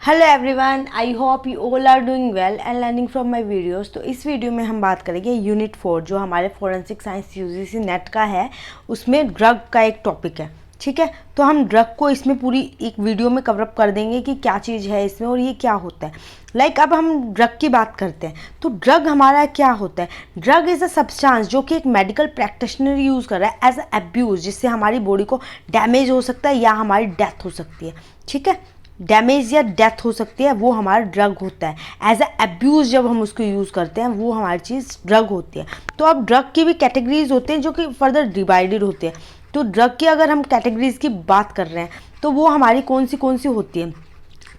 Hello everyone, I hope you all are doing well and learning from my videos. तो इस video में हम बात करेंगे यूनिट 4 जो हमारे फॉरेंसिक साइंस यूजीसी नेट का है, उसमें ड्रग का एक टॉपिक है। ठीक है, तो हम ड्रग को इसमें पूरी एक वीडियो में कवरअप कर देंगे कि क्या चीज़ है इसमें और ये क्या होता है। अब हम ड्रग की बात करते हैं तो ड्रग हमारा क्या होता है। ड्रग इज़ अ सब्सटेंस जो कि एक मेडिकल प्रैक्टिशनर यूज़ कर रहा है एज अ एब्यूज़, जिससे हमारी बॉडी को डैमेज हो सकता है या हमारी डेथ हो सकती है। ठीक है, डैमेज या डेथ हो सकती है, वो हमारा ड्रग होता है। एज अ एब्यूज़ जब हम उसको यूज़ करते हैं वो हमारी चीज़ ड्रग होती है। तो अब ड्रग की भी कैटेगरीज होते हैं जो कि फर्दर डिवाइडेड होते हैं। तो ड्रग की अगर हम कैटेगरीज की बात कर रहे हैं तो वो हमारी कौन सी होती है।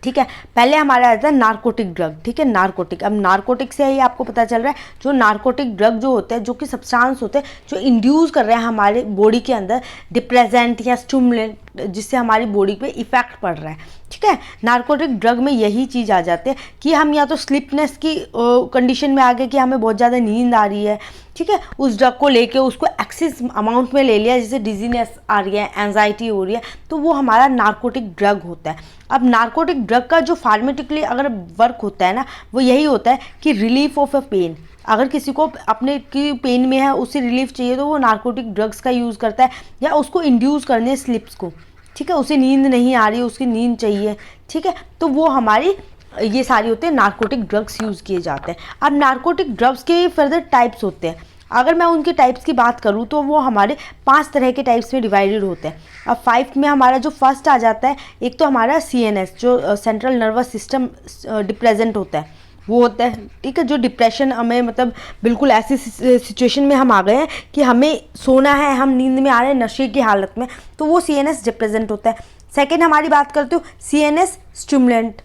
ठीक है, पहले हमारा आता है नार्कोटिक ड्रग। ठीक है, नार्कोटिक, अब नार्कोटिक से ही आपको पता चल रहा है जो नार्कोटिक ड्रग जो होते हैं, जो कि सब्सटेंस होते हैं जो इंड्यूस कर रहे हैं हमारे बॉडी के अंदर डिप्रेजेंट या स्टिमुलेंट, जिससे हमारी बॉडी पे इफेक्ट पड़ रहा है। ठीक है, नार्कोटिक ड्रग में यही चीज़ आ जाती है कि हम या तो स्लीपनेस की कंडीशन में आ गए कि हमें बहुत ज़्यादा नींद आ रही है। ठीक है, उस ड्रग को लेके उसको एक्सेस अमाउंट में ले लिया, जैसे डिजीनेस आ रही है, एंजाइटी हो रही है, तो वो हमारा नार्कोटिक ड्रग होता है। अब नार्कोटिक ड्रग का जो फार्मेटिकली अगर वर्क होता है ना, वो यही होता है कि रिलीफ ऑफ अ पेन। अगर किसी को अपने की पेन में है, उसे रिलीफ चाहिए, तो वो नार्कोटिक ड्रग्स का यूज़ करता है या उसको इंड्यूस करने स्लिप्स को। ठीक है, उसे नींद नहीं आ रही, उसकी नींद चाहिए। ठीक है, तो वो हमारी ये सारी होते हैं नार्कोटिक ड्रग्स यूज़ किए जाते हैं। अब नार्कोटिक ड्रग्स के फर्दर टाइप्स होते हैं। अगर मैं उनके टाइप्स की बात करूँ तो वो हमारे 5 तरह के टाइप्स में डिवाइडेड होते हैं। अब 5 में हमारा जो फर्स्ट आ जाता है, एक तो हमारा CNS जो सेंट्रल नर्वस सिस्टम डिप्रेजेंट होता है, वो होता है। ठीक है, जो डिप्रेशन हमें मतलब बिल्कुल ऐसी सिचुएशन में हम आ गए हैं कि हमें सोना है, हम नींद में आ रहे हैं नशे की हालत में, तो वो CNS रिप्रेजेंट होता है। सेकेंड हमारी बात करते हो CNS स्टिमुलेंट,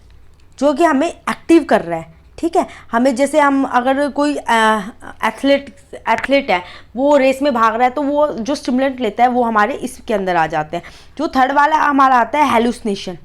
जो कि हमें एक्टिव कर रहा है। ठीक है, हमें जैसे हम अगर कोई एथलीट है, वो रेस में भाग रहा है, तो वो जो स्टिमुलेंट लेता है वो हमारे इसके अंदर आ जाते हैं। जो थर्ड वाला हमारा आता है हेलुसिनेशन।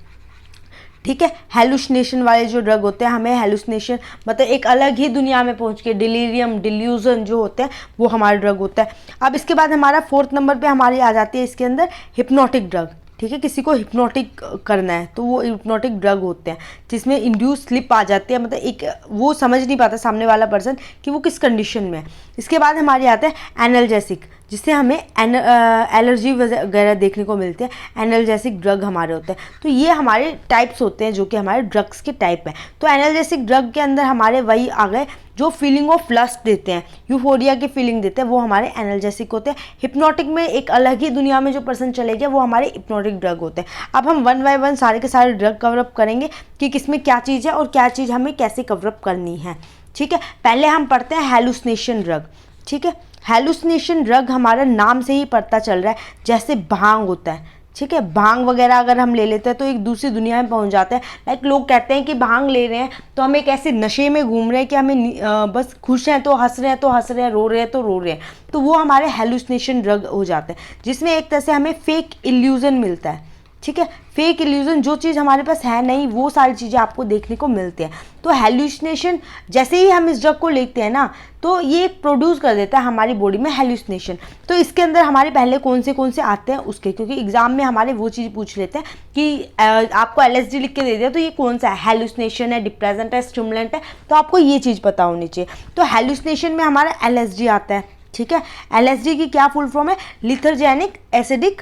ठीक है, हेलुसिनेशन वाले जो ड्रग होते हैं, हमें हेलुसिनेशन मतलब एक अलग ही दुनिया में पहुंच के डिलीरियम डिल्यूजन जो होते हैं, वो हमारा ड्रग होता है। अब इसके बाद हमारा 4th नंबर पे हमारी आ जाती है इसके अंदर हिप्नोटिक ड्रग। ठीक है, किसी को हिप्नोटिक करना है तो वो हिप्नोटिक ड्रग होते हैं, जिसमें इंड्यूस स्लिप आ जाती है, मतलब एक वो समझ नहीं पाता सामने वाला पर्सन कि वो किस कंडीशन में है। इसके बाद हमारे आते हैं एनाल्जेसिक, जिससे हमें एलर्जी वगैरह देखने को मिलती है। एनाल्जेसिक ड्रग हमारे होते हैं। तो ये हमारे टाइप्स होते हैं जो कि हमारे ड्रग्स के टाइप हैं। तो एनाल्जेसिक ड्रग के अंदर हमारे वही आ गए जो फीलिंग ऑफ लस्ट देते हैं, यूफोरिया की फीलिंग देते हैं, वो हमारे एनाल्जेसिक होते हैं। हिप्नोटिक में एक अलग ही दुनिया में जो पर्सन चले गया, वो हमारे हिप्नोटिक ड्रग होते हैं। अब हम 1 बाय 1 सारे के सारे ड्रग कवरअप करेंगे कि किसमें क्या चीज़ है और क्या चीज़ हमें कैसे कवरअप करनी है। ठीक है, पहले हम पढ़ते हैं हेलुसिनेशन ड्रग। ठीक है, हेलुसिनेशन ड्रग हमारा नाम से ही पता चल रहा है, जैसे भांग होता है। ठीक है, भांग वगैरह अगर हम ले लेते हैं तो एक दूसरी दुनिया में पहुंच जाते हैं। लोग कहते हैं कि भांग ले रहे हैं तो हम एक ऐसे नशे में घूम रहे हैं कि हमें बस खुश हैं तो हंस रहे हैं, तो हंस रहे हैं, रो रहे हैं तो रो रहे हैं। तो वो हमारे हेलुसिनेशन ड्रग हो जाते हैं, जिसमें एक तरह से हमें फेक इल्यूजन मिलता है। ठीक है, फेक इल्यूजन, जो चीज़ हमारे पास है नहीं, वो सारी चीज़ें आपको देखने को मिलती हैं। तो हेलुसिनेशन जैसे ही हम इस ड्रग को लेते हैं ना, तो ये प्रोड्यूस कर देता है हमारी बॉडी में हेलुसिनेशन। तो इसके अंदर हमारे पहले कौन से आते हैं उसके, क्योंकि एग्जाम में हमारे वो चीज़ पूछ लेते हैं कि आपको LSD लिख के दे दिया तो ये कौन सा है, हेलुसिनेशन है, डिप्रेजेंट है, स्टिमुलेंट है, तो आपको ये चीज़ पता होनी चाहिए। तो हेलुसिनेशन में हमारा LSD आता है। ठीक है, LSD की क्या फुल फॉर्म है, लिथरजेनिक एसिडिक,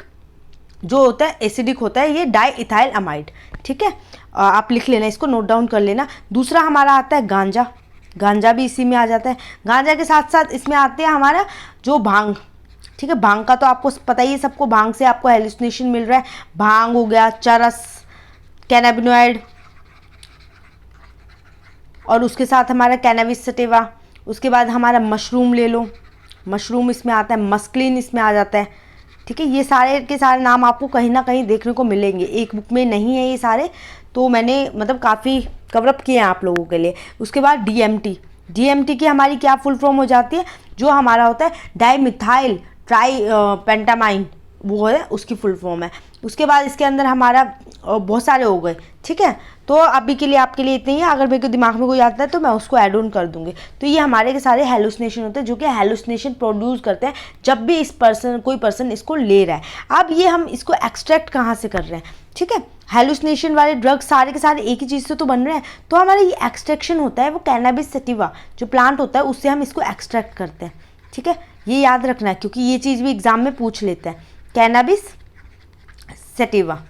जो होता है एसिडिक होता है, ये डाई इथाइल अमाइड। ठीक है, आप लिख लेना, इसको नोट डाउन कर लेना। दूसरा हमारा आता है गांजा, गांजा भी इसी में आ जाता है। गांजा के साथ साथ इसमें आते हैं हमारा जो भांग। ठीक है, भांग का तो आपको पता ही है सबको, भांग से आपको हेलुसिनेशन मिल रहा है। भांग हो गया, चरस, कैनाबिनॉइड, और उसके साथ हमारा कैनाबिस सटिवा। उसके बाद हमारा मशरूम ले लो, मशरूम इसमें आता है, मस्कलिन इसमें आ जाता है। ठीक है, ये सारे के सारे नाम आपको कहीं ना कहीं देखने को मिलेंगे, एक बुक में नहीं है ये सारे, तो मैंने मतलब काफ़ी कवरअप किए हैं आप लोगों के लिए। उसके बाद DMT की हमारी क्या फुल फॉर्म हो जाती है, जो हमारा होता है डाईमिथाइल ट्राई पेंटामाइन, वो है उसकी फुल फॉर्म है। उसके बाद इसके अंदर हमारा बहुत सारे हो गए, ठीक है। तो अभी के लिए आपके लिए इतने ही है, अगर मेरे को दिमाग में कोई आता है तो मैं उसको ऐड ऑन कर दूंगी। तो ये हमारे के सारे हेलुसिनेशन होते हैं जो कि हेलुसिनेशन प्रोड्यूस करते हैं जब भी कोई पर्सन इसको ले रहा है। अब ये हम इसको एक्सट्रैक्ट कहाँ से कर रहे हैं, ठीक है। हेलुसिनेशन वाले ड्रग्स सारे के सारे एक ही चीज़ से तो बन रहे हैं, तो हमारा ये एक्सट्रैक्शन होता है वो कैनाबिस सटिवा जो प्लांट होता है उससे हम इसको एक्सट्रैक्ट करते हैं, ठीक है। ये याद रखना है क्योंकि ये चीज़ भी एग्जाम में पूछ लेते हैं, कैनाबिस सटिवा,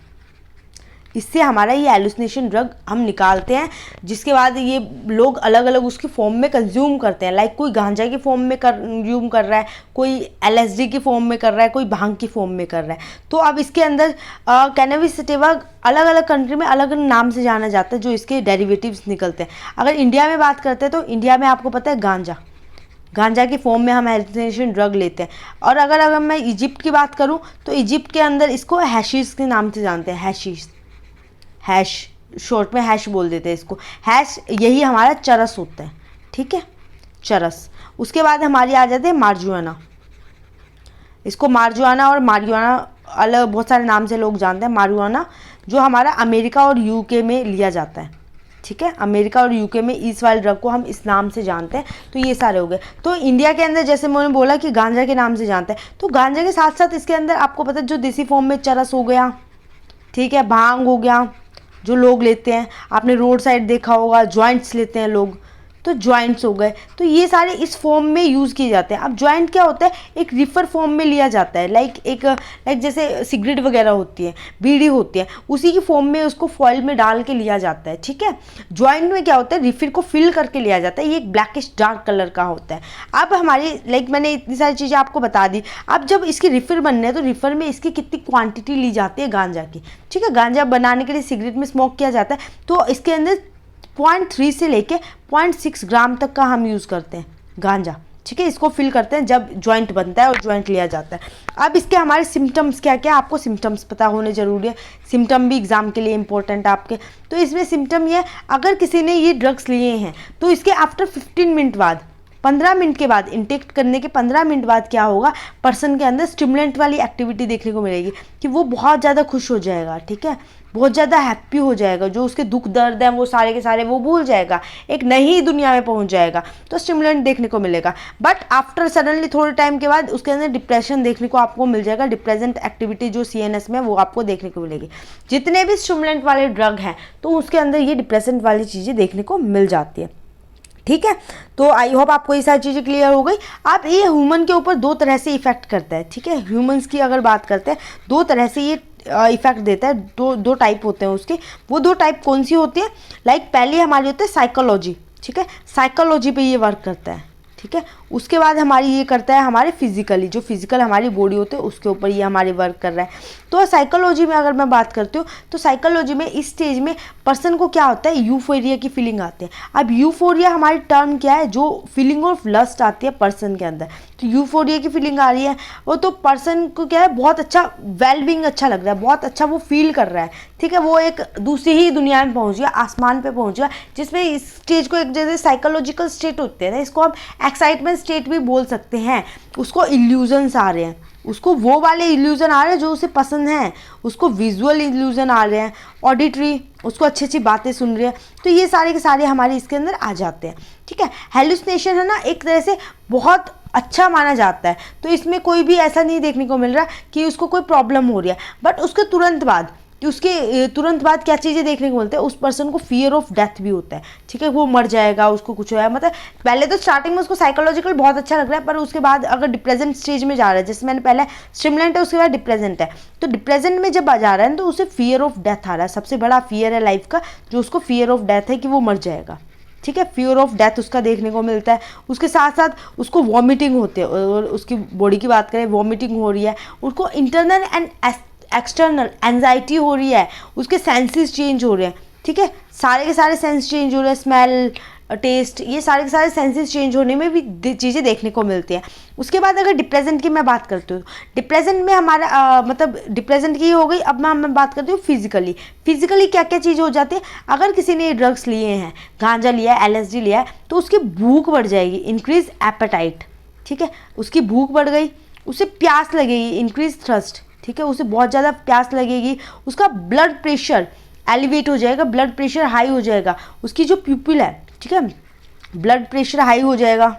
इससे हमारा ये एलुसिनेशन ड्रग हम निकालते हैं, जिसके बाद ये लोग अलग अलग उसकी फॉर्म में कंज्यूम करते हैं। लाइक कोई गांजा की फॉर्म में कंज्यूम कर रहा है, कोई एलएसडी की फॉर्म में कर रहा है, कोई भांग की फॉर्म में कर रहा है। तो अब इसके अंदर कैनाबिस सटिवा अलग अलग कंट्री में अलग अलग नाम से जाना जाता है जो इसके डेरिवेटिव्स निकलते हैं। अगर इंडिया में बात करते हैं तो इंडिया में आपको पता है गांजा की फॉर्म में हम हेलुसिनेशन ड्रग लेते हैं। और अगर मैं इजिप्ट की बात करूं तो इजिप्ट के अंदर इसको हैशिश के नाम से जानते हैं, हैश शॉर्ट में हैश बोल देते हैं इसको, हैश यही हमारा चरस होता है, ठीक है, चरस। उसके बाद हमारी आ जाते हैं मार्जुआना, इसको मार्जुआना और मारिजुआना अलग बहुत सारे नाम से लोग जानते हैं। मारिजुआना जो हमारा अमेरिका और यूके में लिया जाता है, ठीक है, अमेरिका और यूके में इस वाले ड्रग को हम इस नाम से जानते हैं। तो ये सारे हो गए। तो इंडिया के अंदर जैसे मैंने बोला कि गांजा के नाम से जानते हैं, तो गांजा के साथ साथ इसके अंदर आपको पता है जो देसी फॉर्म में चरस हो गया, ठीक है, भांग हो गया जो लोग लेते हैं, आपने रोड साइड देखा होगा जॉइंट्स लेते हैं लोग, तो जॉइंट्स हो गए। तो ये सारे इस फॉर्म में यूज़ किए जाते हैं। अब जॉइंट क्या होता है, एक रिफर फॉर्म में लिया जाता है, लाइक जैसे सिगरेट वगैरह होती है, बीड़ी होती है, उसी की फॉर्म में उसको फॉइल में डाल के लिया जाता है, ठीक है। जॉइंट में क्या होता है, रिफिल को फिल करके लिया जाता है, ये एक ब्लैकिश डार्क कलर का होता है। अब हमारी मैंने इतनी सारी चीज़ें आपको बता दी। अब जब इसकी रिफिल बनने है तो रिफर में इसकी कितनी क्वान्टिटी ली जाती है गांजा की, ठीक है। गांजा बनाने के लिए सिगरेट में स्मोक किया जाता है, तो इसके अंदर 0.3 से लेके 0.6 ग्राम तक का हम यूज़ करते हैं गांजा, ठीक है। इसको फिल करते हैं जब जॉइंट बनता है और जॉइंट लिया जाता है। अब इसके हमारे सिम्टम्स क्या क्या, आपको सिम्टम्स पता होने ज़रूरी है, सिम्टम भी एग्जाम के लिए इंपॉर्टेंट है आपके। तो इसमें सिम्टम ये, अगर किसी ने ये ड्रग्स लिए हैं तो इसके आफ्टर 15 मिनट बाद, 15 मिनट के बाद, इंटेक्ट करने के 15 मिनट बाद क्या होगा, पर्सन के अंदर स्टिमुलेंट वाली एक्टिविटी देखने को मिलेगी कि वो बहुत ज़्यादा खुश हो जाएगा, ठीक है, बहुत ज़्यादा हैप्पी हो जाएगा, जो उसके दुख दर्द हैं वो सारे के सारे वो भूल जाएगा, एक नई दुनिया में पहुंच जाएगा। तो स्टिमुलेंट देखने को मिलेगा। बट आफ्टर सडनली थोड़े टाइम के बाद उसके अंदर डिप्रेशन देखने को आपको मिल जाएगा, डिप्रेजेंट एक्टिविटी जो CNS में वो आपको देखने को मिलेगी। जितने भी स्टिमुलेंट वाले ड्रग हैं तो उसके अंदर ये डिप्रेसेंट वाली चीज़ें देखने को मिल जाती है, ठीक है। तो आई होप आपको ये सारी चीज़ें क्लियर हो गई। अब ये ह्यूमन के ऊपर 2 तरह से इफेक्ट करता है, ठीक है। ह्यूमंस की अगर बात करते हैं 2 तरह से ये इफेक्ट देता है, दो टाइप होते हैं उसके। वो 2 टाइप कौन सी होती है, पहली हमारी होती है साइकोलॉजी, ठीक है, साइकोलॉजी पे ये वर्क करता है, ठीक है। उसके बाद हमारी ये करता है हमारे फिजिकली, जो फिजिकल हमारी बॉडी होती है उसके ऊपर ये हमारे वर्क कर रहा है। तो साइकोलॉजी में अगर मैं बात करती हूँ तो साइकोलॉजी में इस स्टेज में पर्सन को क्या होता है, यूफोरिया की फीलिंग आती है। अब यूफोरिया हमारी टर्म क्या है, जो फीलिंग ऑफ लस्ट आती है पर्सन के अंदर, तो यूफोरिया की फीलिंग आ रही है वो, तो पर्सन को क्या है, बहुत अच्छा वेलबींग अच्छा लग रहा है, बहुत अच्छा वो फील कर रहा है, ठीक है। वो एक दूसरी ही दुनिया में पहुंच गया, आसमान पे पहुंच गया, जिसमें इस स्टेज को एक जैसे साइकोलॉजिकल स्टेट होते हैं ना, इसको हम एक्साइटमेंट स्टेट भी बोल सकते हैं। उसको इल्यूजन्स आ रहे हैं, उसको वो वाले इल्यूजन आ रहे हैं जो उसे पसंद हैं, उसको विजुअल इल्यूजन आ रहे हैं, ऑडिटरी, उसको अच्छी अच्छी बातें सुन रही है। तो ये सारे के सारे हमारे इसके अंदर आ जाते हैं, ठीक है। हेलुसिनेशन है ना, एक तरह से बहुत अच्छा माना जाता है। तो इसमें कोई भी ऐसा नहीं देखने को मिल रहा कि उसको कोई प्रॉब्लम हो रही है। बट उसके तुरंत बाद क्या चीज़ें देखने को मिलती है, उस पर्सन को फियर ऑफ डेथ भी होता है, ठीक है। वो मर जाएगा, उसको कुछ होया, मतलब पहले तो स्टार्टिंग में उसको साइकोलॉजिकल बहुत अच्छा लग रहा है, पर उसके बाद अगर डिप्रेजेंट स्टेज में जा रहा है, जैसे मैंने पहले स्टिमुलेंट है उसके बाद डिप्रेजेंट है, तो डिप्रेजेंट में जब आ जा रहा है तो उसे फियर ऑफ डेथ आ रहा है। सबसे बड़ा फियर है लाइफ का, जो उसको फियर ऑफ डेथ है कि वो मर जाएगा, ठीक है। फियर ऑफ डेथ उसका देखने को मिलता है। उसके साथ साथ उसको वॉमिटिंग होती है, और उसकी बॉडी की बात करें, वॉमिटिंग हो रही है, उसको इंटरनल एंड एक्सटर्नल एंजाइटी हो रही है, उसके सेंसेस चेंज हो रहे हैं, ठीक है। सारे के सारे सेंस चेंज हो रहे हैं, स्मेल, टेस्ट, ये सारे के सारे सेंसेस चेंज होने में भी चीज़ें देखने को मिलती हैं। उसके बाद अगर डिप्रेजेंट की मैं बात करती हूँ, डिप्रेजेंट में हमारा डिप्रेजेंट की हो गई। अब मैं बात करती हूँ फिजिकली क्या क्या चीज़ हो जाती है। अगर किसी ने ड्रग्स लिए हैं, गांजा लिया है, LSD लिया है, तो उसकी भूख बढ़ जाएगी, इंक्रीज एपेटाइट, ठीक है। उसकी भूख बढ़ गई, उसे प्यास लगेगी, इंक्रीज थ्रस्ट, ठीक है, उसे बहुत ज़्यादा प्यास लगेगी, उसका ब्लड प्रेशर एलिवेट हो जाएगा, ब्लड प्रेशर हाई हो जाएगा, उसकी जो प्यूपिल है, ठीक है, ब्लड प्रेशर हाई हो जाएगा,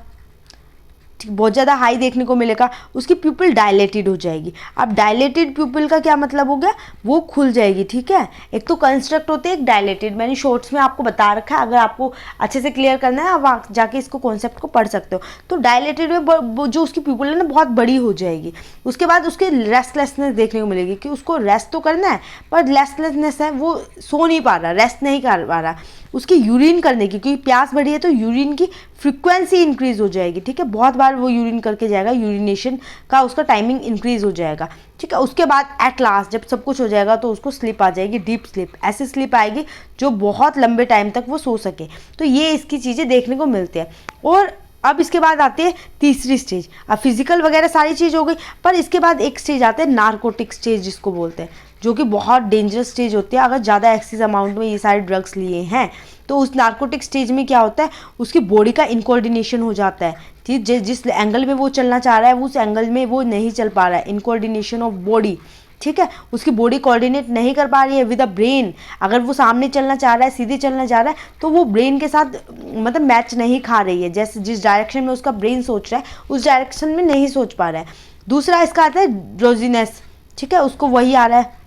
बहुत ज़्यादा हाई देखने को मिलेगा, उसकी प्यूपिल डायलेटेड हो जाएगी। अब डायलेटेड प्यूपिल का क्या मतलब हो गया, वो खुल जाएगी, ठीक है। एक तो कंस्ट्रक्ट होते हैं, एक डायलेटेड, मैंने शॉर्ट्स में आपको बता रखा है, अगर आपको अच्छे से क्लियर करना है आप जाके इसको कॉन्सेप्ट को पढ़ सकते हो। तो डायलेटेड में जो उसकी प्यूपिल है ना बहुत बड़ी हो जाएगी, उसके बाद उसके रेस्टलेसनेस देखने को मिलेगी कि उसको रेस्ट तो करना है पर रेस्टलेसनेस है, वो सो नहीं पा रहा, रेस्ट नहीं कर पा रहा, उसकी यूरिन करने की, क्योंकि प्यास बढ़ी है तो यूरिन की फ्रीक्वेंसी इंक्रीज हो जाएगी, ठीक है, बहुत बार वो यूरिन करके जाएगा, यूरिनेशन का उसका टाइमिंग इंक्रीज हो जाएगा, ठीक है। उसके बाद एट लास्ट जब सब कुछ हो जाएगा तो उसको स्लीप आ जाएगी, डीप स्लीप, ऐसी स्लीप आएगी जो बहुत लंबे टाइम तक वो सो सके। तो ये इसकी चीज़ें देखने को मिलती है। और अब इसके बाद आती है तीसरी स्टेज। अब फिजिकल वगैरह सारी चीज़ हो गई, पर इसके बाद एक स्टेज आता है नार्कोटिक स्टेज जिसको बोलते हैं, जो कि बहुत डेंजरस स्टेज होती है। अगर ज़्यादा एक्सेस अमाउंट में ये सारे ड्रग्स लिए हैं तो उस नार्कोटिक स्टेज में क्या होता है, उसकी बॉडी का इनकोऑर्डिनेशन हो जाता है, ठीक, जिस एंगल में वो चलना चाह रहा है उस एंगल में वो नहीं चल पा रहा है, इनकोऑर्डिनेशन ऑफ बॉडी, ठीक है, उसकी बॉडी कोऑर्डिनेट नहीं कर पा रही है विद अ ब्रेन। अगर वो सामने चलना चाह रहा है, सीधे चलना चाह रहा है, तो वो ब्रेन के साथ मतलब मैच नहीं खा रही है, जैसे जिस डायरेक्शन में उसका ब्रेन सोच रहा है उस डायरेक्शन में नहीं सोच पा रहा है। दूसरा इसका आता है ड्रोजीनेस, ठीक है, उसको वही आ रहा है,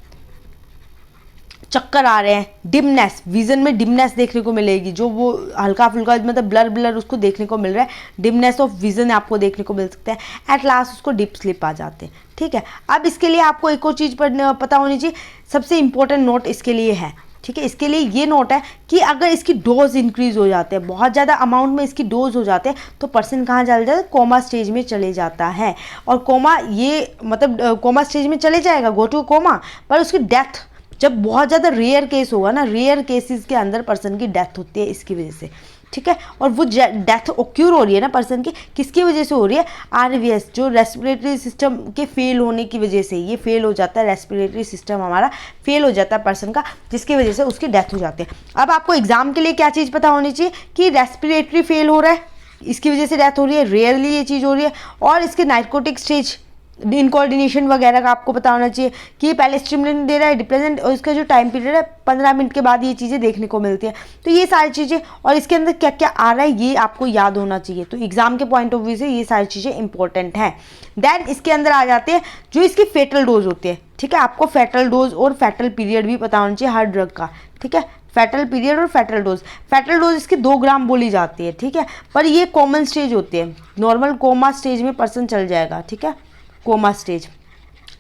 चक्कर आ रहे हैं, डिमनेस, विजन में डिमनेस देखने को मिलेगी, जो वो हल्का फुल्का मतलब ब्लर ब्लर उसको देखने को मिल रहा है, डिमनेस ऑफ विजन आपको देखने को मिल सकता है। एट लास्ट उसको डीप स्लीप आ जाते हैं, ठीक है। अब इसके लिए आपको एक और चीज़ पता होनी चाहिए, सबसे इंपॉर्टेंट नोट इसके लिए है, ठीक है, इसके लिए ये नोट है कि अगर इसकी डोज इंक्रीज हो जाते हैं, बहुत ज़्यादा अमाउंट में इसकी डोज हो जाते हैं, तो पर्सन कहाँ चला जाता है, कोमा स्टेज में चले जाता है। और कोमा ये मतलब कोमा स्टेज में चले जाएगा, गो टू कोमा, पर उसकी डेथ जब बहुत ज़्यादा रेयर केस होगा ना, रेयर केसेस के अंदर पर्सन की डेथ होती है इसकी वजह से, ठीक है। और वो डेथ ओक्यूर हो रही है ना पर्सन की, किसकी वजह से हो रही है, आरवीएस, जो रेस्पिरेटरी सिस्टम के फेल होने की वजह से ये फेल हो जाता है, रेस्पिरेटरी सिस्टम हमारा फेल हो जाता है पर्सन का, जिसकी वजह से उसकी डेथ हो जाती है। अब आपको एग्जाम के लिए क्या चीज़ पता होनी चाहिए कि रेस्पिरेटरी फेल हो रहा है, इसकी वजह से डेथ हो रही है, रेयरली ये चीज़ हो रही है। और इसके नार्कोटिक स्टेज, इनकोऑर्डिनेशन वगैरह का आपको पता होना चाहिए कि पहले स्टिमुलेंट दे रहा है, डिप्रेजेंट, और इसका जो टाइम पीरियड है 15 मिनट के बाद ये चीज़ें देखने को मिलती है। तो ये सारी चीज़ें और इसके अंदर क्या क्या आ रहा है ये आपको याद होना चाहिए। तो एग्जाम के पॉइंट ऑफ व्यू से ये सारी चीज़ें इंपॉर्टेंट हैं। देन इसके अंदर आ जाते हैं जो इसकी फेटल डोज होती है, ठीक है। आपको फेटल डोज और फेटल पीरियड भी पता होना चाहिए हर ड्रग का, ठीक है। फेटल पीरियड और फेटल डोज इसकी 2 ग्राम बोली जाती है, ठीक है, पर ये कॉमन स्टेज होती है, नॉर्मल कोमा स्टेज में पर्सन चल जाएगा, ठीक है, कोमा स्टेज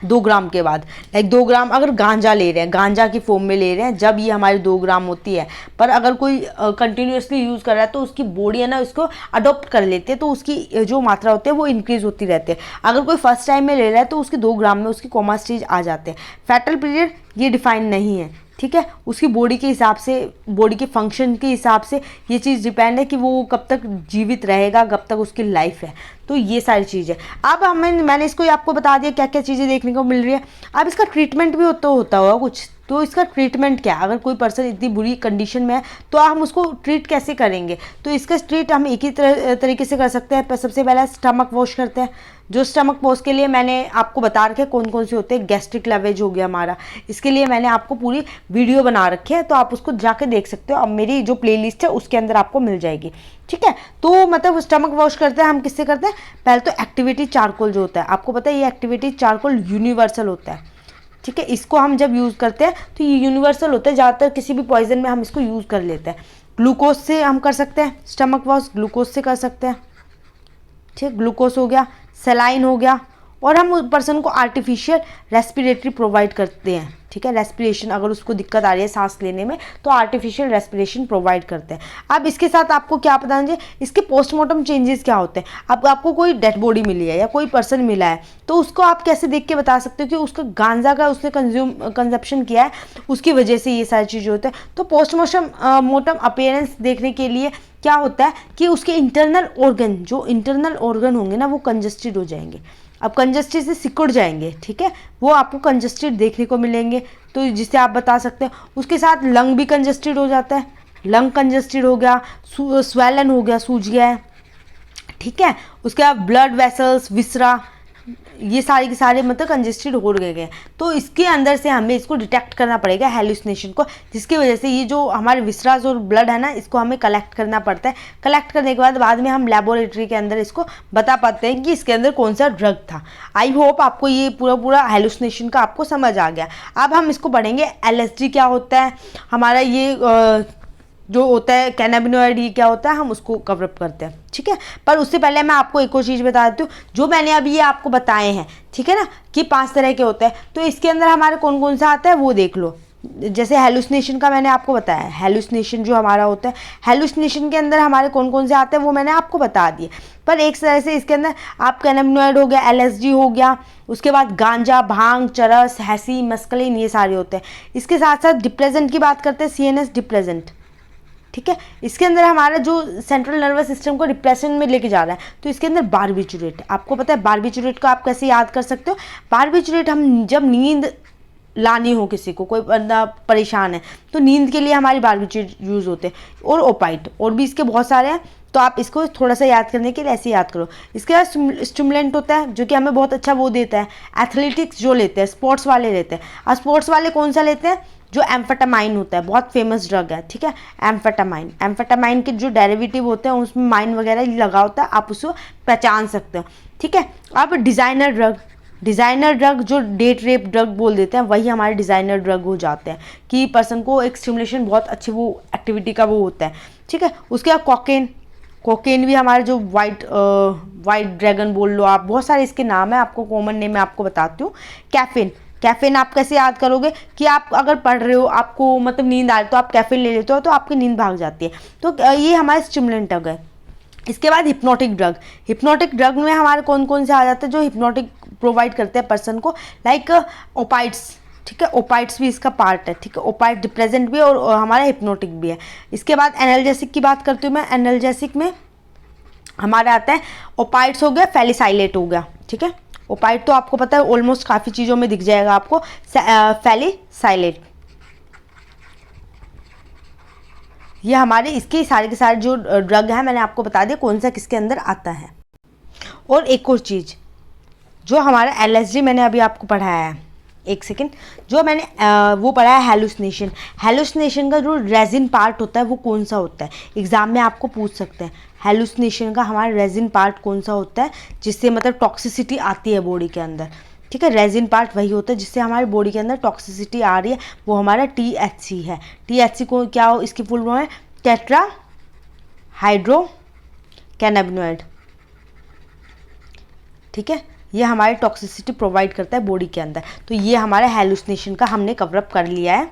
2 ग्राम के बाद। लाइक 2 ग्राम अगर गांजा ले रहे हैं, गांजा की फॉर्म में ले रहे हैं, जब ये हमारी 2 ग्राम होती है, पर अगर कोई कंटिन्यूसली यूज़ कर रहा है तो उसकी बॉडी है ना इसको अडोप्ट कर लेते हैं, तो उसकी जो मात्रा होती है वो इंक्रीज होती रहती है। अगर कोई फर्स्ट टाइम में ले रहा है तो उसकी 2 ग्राम में उसकी कोमा स्टेज आ जाते हैं। फेटल पीरियड ये डिफाइन नहीं है, ठीक है, उसकी बॉडी के हिसाब से, बॉडी के फंक्शन के हिसाब से ये चीज़ डिपेंड है कि वो कब तक जीवित रहेगा, कब तक उसकी लाइफ है। तो ये सारी चीज़ें अब मैंने इसको आपको बता दिया क्या क्या चीज़ें देखने को मिल रही है। अब इसका ट्रीटमेंट भी होता होगा कुछ, तो इसका ट्रीटमेंट क्या, अगर कोई पर्सन इतनी बुरी कंडीशन में है तो हम उसको ट्रीट कैसे करेंगे। तो इसका ट्रीट हम एक ही तरीके से कर सकते हैं। सबसे पहले स्टमक वॉश करते हैं, जो स्टमक वॉश के लिए मैंने आपको बता रखे कौन कौन से होते हैं। गैस्ट्रिक लवेज हो गया हमारा, इसके लिए मैंने आपको पूरी वीडियो बना रखी है, तो आप उसको जाके देख सकते हो। अब मेरी जो प्लेलिस्ट है उसके अंदर आपको मिल जाएगी, ठीक है। तो मतलब स्टमक वॉश करते हैं हम किससे करते हैं, पहले तो एक्टिवेटेड चारकोल जो होता है, आपको पता है ये एक्टिवेटेड चारकोल यूनिवर्सल होता है, ठीक है। इसको हम जब यूज़ करते हैं तो ये यूनिवर्सल होता है, ज़्यादातर किसी भी पॉइजन में हम इसको यूज़ कर लेते हैं। ग्लूकोज से हम कर सकते हैं स्टमक वॉश, ग्लूकोज से कर सकते हैं, ठीक, ग्लूकोज हो गया, सेलाइन हो गया, और हम उस पर्सन को आर्टिफिशियल रेस्पिरेटरी प्रोवाइड करते हैं, ठीक है। रेस्पिरेशन अगर उसको दिक्कत आ रही है सांस लेने में तो आर्टिफिशियल रेस्पिरेशन प्रोवाइड करते हैं। अब इसके साथ आपको क्या पता है, इसके पोस्टमार्टम चेंजेस क्या होते हैं। अब आपको कोई डेड बॉडी मिली है या कोई पर्सन मिला है तो उसको आप कैसे देख के बता सकते हो कि उसका गांजा का उसने कंजप्शन किया है, उसकी वजह से ये सारी चीज़ें होती है। तो पोस्टमार्टम अपीयरेंस देखने के लिए क्या होता है कि उसके इंटरनल ऑर्गन, जो इंटरनल ऑर्गन होंगे ना वो कंजस्टेड हो जाएंगे। अब कंजस्टेड से सिकुड़ जाएंगे, ठीक है, वो आपको कंजस्टेड देखने को मिलेंगे, तो जिससे आप बता सकते हो। उसके साथ लंग भी कंजस्टेड हो जाता है, लंग कंजस्टेड हो गया, स्वेलन हो गया, सूज गया है, ठीक है। उसके बाद ब्लड वेसल्स, विसरा, ये सारे के सारे मतलब कंजेस्टेड हो गए। तो इसके अंदर से हमें इसको डिटेक्ट करना पड़ेगा हेलुसिनेशन को, जिसकी वजह से ये जो हमारे विसराज और ब्लड है ना, इसको हमें कलेक्ट करना पड़ता है। कलेक्ट करने के बाद में हम लेबोरेटरी के अंदर इसको बता पाते हैं कि इसके अंदर कौन सा ड्रग था। आई होप आपको ये पूरा हेलुसिनेशन का आपको समझ आ गया। अब हम इसको पढ़ेंगे LSD क्या होता है, हमारा ये जो होता है कैनाबिनॉइड, ये क्या होता है, हम उसको कवरअप करते हैं, ठीक है। पर उससे पहले मैं आपको एक और चीज़ बता देती हूँ, जो मैंने अभी ये आपको बताए हैं, ठीक है ना, कि 5 तरह के होते हैं, तो इसके अंदर हमारे कौन कौन सा आता है वो देख लो। जैसे हेलुसिनेशन का मैंने आपको बताया, हेलुसिनेशन जो हमारा होता है, हेलुसिनेशन के अंदर हमारे कौन कौन से आते हैं वो मैंने आपको बता दिए। पर एक तरह से इसके अंदर आप कैनाबिनॉइड हो गया, LSD हो गया, उसके बाद गांजा, भांग, चरस, हैसी, मस्कलिन, ये सारे होते हैं। इसके साथ साथ डिप्रेजेंट की बात करते हैं, CNS डिप्रेजेंट, ठीक है। इसके अंदर हमारा जो सेंट्रल नर्वस सिस्टम को डिप्रेशन में लेके जा रहा है, तो इसके अंदर बारबिचुरेट, आपको पता है बारबिचुरेट को आप कैसे याद कर सकते हो। बारबिचुरेट हम जब नींद लानी हो किसी को, कोई बंदा परेशान है, तो नींद के लिए हमारी बारबिचुरेट यूज़ होते हैं। और ओपाइट, और भी इसके बहुत सारे हैं, तो आप इसको थोड़ा सा याद करने के लिए ऐसे याद करो। इसके बाद स्टिमुलेंट होता है जो कि हमें बहुत अच्छा वो देता है, एथलेटिक्स जो लेते हैं, स्पोर्ट्स वाले लेते हैं। अब स्पोर्ट्स वाले कौन सा लेते हैं, जो एम्फेटामाइन होता है, बहुत फेमस ड्रग है, ठीक है, एम्फेटामाइन। एम्फेटामाइन के जो डेरिवेटिव होते हैं उसमें माइन वगैरह लगा होता है, आप उसको पहचान सकते हो, ठीक है। अब डिज़ाइनर ड्रग, डिज़ाइनर ड्रग जो डेट रेप ड्रग बोल देते हैं, वही हमारे डिज़ाइनर ड्रग हो जाते हैं कि पर्सन को एक स्टिमुलेशन बहुत अच्छी वो एक्टिविटी का वो होता है, ठीक है। उसके बाद कोकेन, कोकेन भी हमारे जो वाइट ड्रैगन बोल लो आप, बहुत सारे इसके नाम है, आपको कॉमन नेम मैं आपको बताती हूँ। कैफीन, कैफीन आप कैसे याद करोगे कि आप अगर पढ़ रहे हो, आपको मतलब नींद आ रही तो आप कैफीन ले लेते हो तो आपकी नींद भाग जाती है, तो ये हमारे स्टिमुलेंट ड्रग है। इसके बाद हिप्नोटिक ड्रग, हिप्नोटिक ड्रग में हमारे कौन कौन से आ जाते हैं जो हिप्नोटिक प्रोवाइड करते हैं पर्सन को, लाइक ओपाइड्स, ठीक है, ओपाइड्स भी इसका पार्ट है, ठीक है, ओपाइड डिप्रेजेंट भी और हमारा हिप्नोटिक भी है। इसके बाद एनाल्जेसिक की बात करती हूँ मैं, एनाल्जेसिक में हमारा आता है ओपाइड्स हो गया, फैलिसाइलेट हो गया, ठीक है। ओपाइड तो आपको पता है ऑलमोस्ट काफ़ी चीज़ों में दिख जाएगा आपको, फैलिसाइलेट, ये हमारे इसके सारे के सारे जो ड्रग है मैंने आपको बता दिया कौन सा किसके अंदर आता है। और एक और चीज़ जो हमारा LSD मैंने अभी आपको पढ़ाया है, एक सेकेंड, जो मैंने वो पढ़ा है हेलुसिनेशन, हेलुसिनेशन का जो रेजिन पार्ट होता है वो कौन सा होता है, एग्जाम में आपको पूछ सकते हैं। हेलुसिनेशन का हमारा रेजिन पार्ट कौन सा होता है जिससे मतलब टॉक्सिसिटी आती है बॉडी के अंदर, ठीक है। रेजिन पार्ट वही होता है जिससे हमारी बॉडी के अंदर टॉक्सिसिटी आ रही है, वो हमारा THC है। THC को क्या हो, इसकी फुल फॉर्म है टेट्रा हाइड्रो कैनाबिनॉइड, ठीक है। ये हमारी टॉक्सिसिटी प्रोवाइड करता है बॉडी के अंदर। तो ये हमारा हेलुसिनेशन का हमने कवरअप कर लिया है।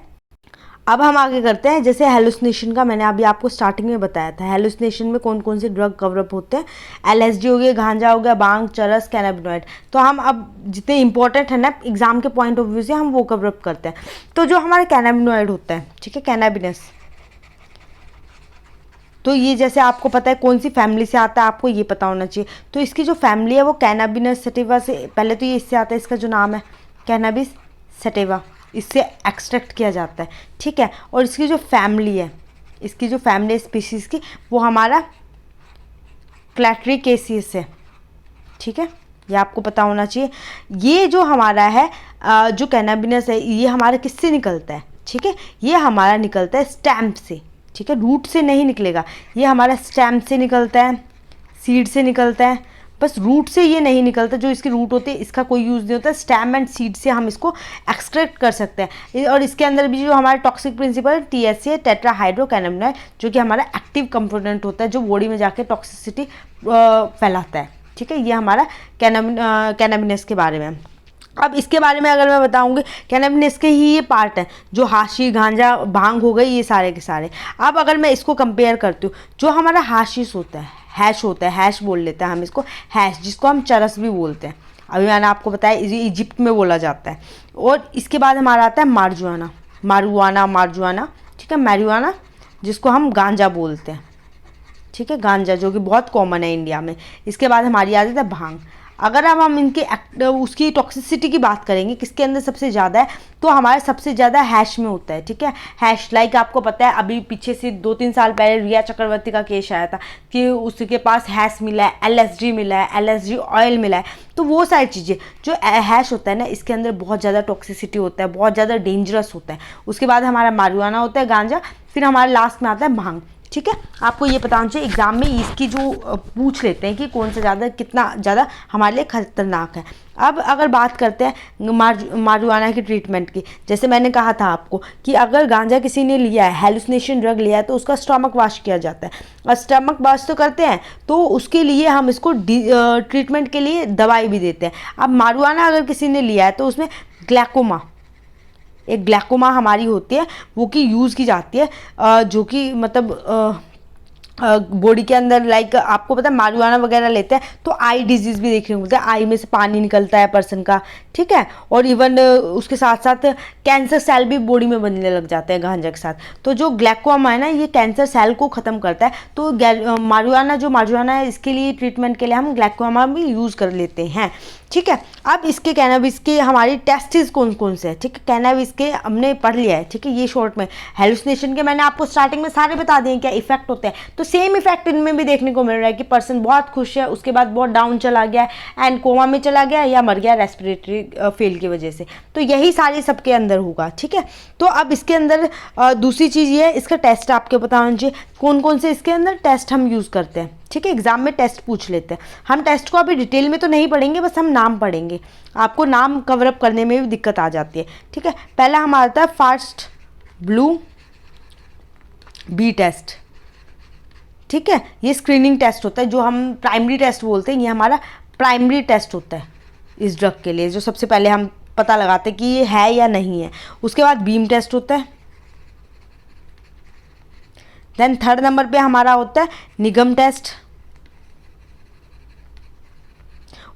अब हम आगे करते हैं, जैसे हेलुसिनेशन का मैंने अभी आपको स्टार्टिंग में बताया था, हेलुसिनेशन में कौन कौन से ड्रग कवरअप होते हैं, LSD हो गया, गांजा हो गया, भांग, चरस, कैनाबिनॉइड। तो हम अब जितने इंपॉर्टेंट है ना एग्जाम के पॉइंट ऑफ व्यू से हम वो कवरअप करते हैं। तो जो हमारा कैनाबिनॉइड होता है, ठीक है, कैनाबिनस, तो ये जैसे आपको पता है कौन सी फैमिली से आता है, आपको ये पता होना चाहिए। तो इसकी जो फैमिली है वो कैनाबिनस सटिवा से, पहले तो ये इससे आता है, इसका जो नाम है कैनाबिस सटिवा, इससे एक्सट्रैक्ट किया जाता है, ठीक है। और इसकी जो फैमिली है, इसकी जो फैमिली स्पीशीज़ की, वो हमारा क्लैट्रिकेसियस है, ठीक है, ये आपको पता होना चाहिए। ये जो हमारा है जो कैनाबिनस है, ये हमारा किससे निकलता है, ठीक है, ये हमारा निकलता है स्टैम्प से, ठीक है, रूट से नहीं निकलेगा, ये हमारा स्टैम्प से निकलता है, सीड से निकलता है, बस रूट से ये नहीं निकलता। जो इसके रूट होते हैं इसका कोई यूज़ नहीं होता, स्टैम एंड सीड से हम इसको एक्सट्रैक्ट कर सकते हैं। और इसके अंदर भी जो हमारा टॉक्सिक प्रिंसिपल THC है, टेट्राहाइड्रोकैनाबिनॉइड, जो कि हमारा एक्टिव कंपोनेंट होता है जो बॉडी में जाके टॉक्सिसिटी फैलाता है, ठीक है। ये हमारा कैनाबिनस के बारे में। अब इसके बारे में अगर मैं बताऊंगी, कैनाबिनस के ही ये पार्ट है, जो हाशी, गांजा, भांग हो गई, ये सारे के सारे। अब अगर मैं इसको कंपेयर करती हूँ, जो हमारा हाशीस होता है, हैश होता है, हैश बोल लेते हैं हम इसको, हैश, जिसको हम चरस भी बोलते हैं, अभी मैंने आपको बताया इजिप्ट में बोला जाता है। और इसके बाद हमारा आता है मार्जुआना, मार्जुआना, ठीक है, मैरिजुआना, जिसको हम गांजा बोलते हैं, ठीक है, गांजा, जो कि बहुत कॉमन है इंडिया में। इसके बाद हमारी आ जाती है भांग। अगर अब हम इनके उसकी टॉक्सिसिटी की बात करेंगे किसके अंदर सबसे ज़्यादा है, तो हमारे सबसे ज़्यादा हैश में होता है। ठीक है, हैश लाइक आपको पता है अभी पीछे से 2-3 साल पहले रिया चक्रवर्ती का केस आया था कि उसके पास हैश मिला है, LSD मिला है, LSD ऑयल मिला है। तो वो सारी चीज़ें जो हैश होता है ना, इसके अंदर बहुत ज़्यादा टॉक्सिसिटी होता है, बहुत ज़्यादा डेंजरस होता है। उसके बाद हमारा मारिजुआना होता है, गांजा, फिर हमारे लास्ट में आता है भांग। ठीक है, आपको ये पता होना चाहिए एग्जाम में इसकी जो पूछ लेते हैं कि कौन सा ज़्यादा कितना ज़्यादा हमारे लिए खतरनाक है। अब अगर बात करते हैं मारिजुआना की ट्रीटमेंट की, जैसे मैंने कहा था आपको कि अगर गांजा किसी ने लिया है, हेलुसिनेशन ड्रग लिया है, तो उसका स्टमक वॉश किया जाता है। और स्टमक वॉश तो करते हैं, तो उसके लिए हम इसको ट्रीटमेंट के लिए दवाई भी देते हैं। अब मारिजुआना अगर किसी ने लिया है तो उसमें ग्लैकोमा, एक ग्लैकोमा हमारी होती है, वो की यूज़ की जाती है, जो कि मतलब बॉडी के अंदर लाइक आपको पता है मारिजुआना वगैरह लेते हैं तो आई डिजीज़ भी देखने को मिलता है, आई में से पानी निकलता है पर्सन का। ठीक है, और इवन उसके साथ साथ कैंसर सेल भी बॉडी में बनने लग जाते हैं गांजा के साथ। तो जो ग्लैकोमा है ना, ये कैंसर सेल को ख़त्म करता है। तो मारिजुआना है, इसके लिए ट्रीटमेंट के लिए हम ग्लैकोमा भी यूज़ कर लेते हैं। ठीक है, अब इसके कैनाबिस के हमारी टेस्टिस कौन कौन से हैं। ठीक है, कैनाबिस के हमने पढ़ लिया है। ठीक है, ये शॉर्ट में हेलुसिनेशन के मैंने आपको स्टार्टिंग में सारे बता दिए क्या इफेक्ट होते हैं। तो सेम इफेक्ट इनमें भी देखने को मिल रहा है कि पर्सन बहुत खुश है, उसके बाद बहुत डाउन चला गया एंड कोमा में चला गया या मर गया रेस्पिरेटरी फेल की वजह से। तो यही सारी सबके अंदर होगा। ठीक है, तो अब इसके अंदर दूसरी चीज़ ये है, इसका टेस्ट आपको पता होना चाहिए कौन कौन से इसके अंदर टेस्ट हम यूज़ करते हैं। ठीक है, एग्जाम में टेस्ट पूछ लेते हैं। हम टेस्ट को अभी डिटेल में तो नहीं पढ़ेंगे, बस हम नाम पढ़ेंगे, आपको नाम कवर अप करने में भी दिक्कत आ जाती है। ठीक है, पहला हमारा आता है फास्ट ब्लू बी टेस्ट। ठीक है, ये स्क्रीनिंग टेस्ट होता है, जो हम प्राइमरी टेस्ट बोलते हैं, ये हमारा प्राइमरी टेस्ट होता है इस ड्रग के लिए, जो सबसे पहले हम पता लगाते हैं कि ये है या नहीं है। उसके बाद बीम टेस्ट होता है। देन थर्ड नंबर पे हमारा होता है निगम टेस्ट।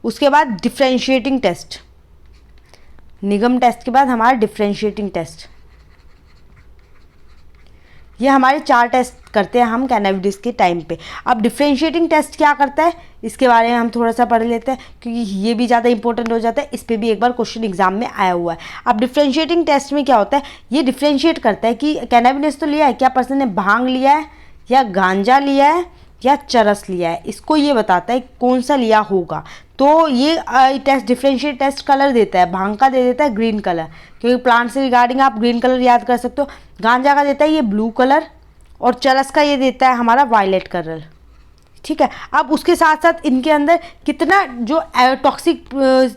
उसके बाद डिफ्रेंशिएटिंग टेस्ट। निगम टेस्ट के बाद हमारा डिफ्रेंशिएटिंग टेस्ट। ये हमारे 4 टेस्ट करते हैं हम कैनाबिडिस के टाइम पे। अब डिफ्रेंशिएटिंग टेस्ट क्या करता है, इसके बारे में हम थोड़ा सा पढ़ लेते हैं, क्योंकि ये भी ज़्यादा इंपॉर्टेंट हो जाता है। इस पर भी एक बार क्वेश्चन एग्जाम में आया हुआ है। अब डिफ्रेंशिएटिंग टेस्ट में क्या होता है, ये डिफ्रेंशिएट करता है कि कैनाबिडिस तो लिया है, क्या पर्सन ने भांग लिया है या गांजा लिया है या चरस लिया है, इसको ये बताता है कौन सा लिया होगा। तो ये टेस्ट डिफरेंशिएट टेस्ट कलर देता है, भांग का दे देता है ग्रीन कलर, क्योंकि प्लांट से रिगार्डिंग आप ग्रीन कलर याद कर सकते हो। गांजा का देता है ये ब्लू कलर, और चरस का ये देता है हमारा वायलेट कलर। ठीक है, अब उसके साथ साथ इनके अंदर कितना जो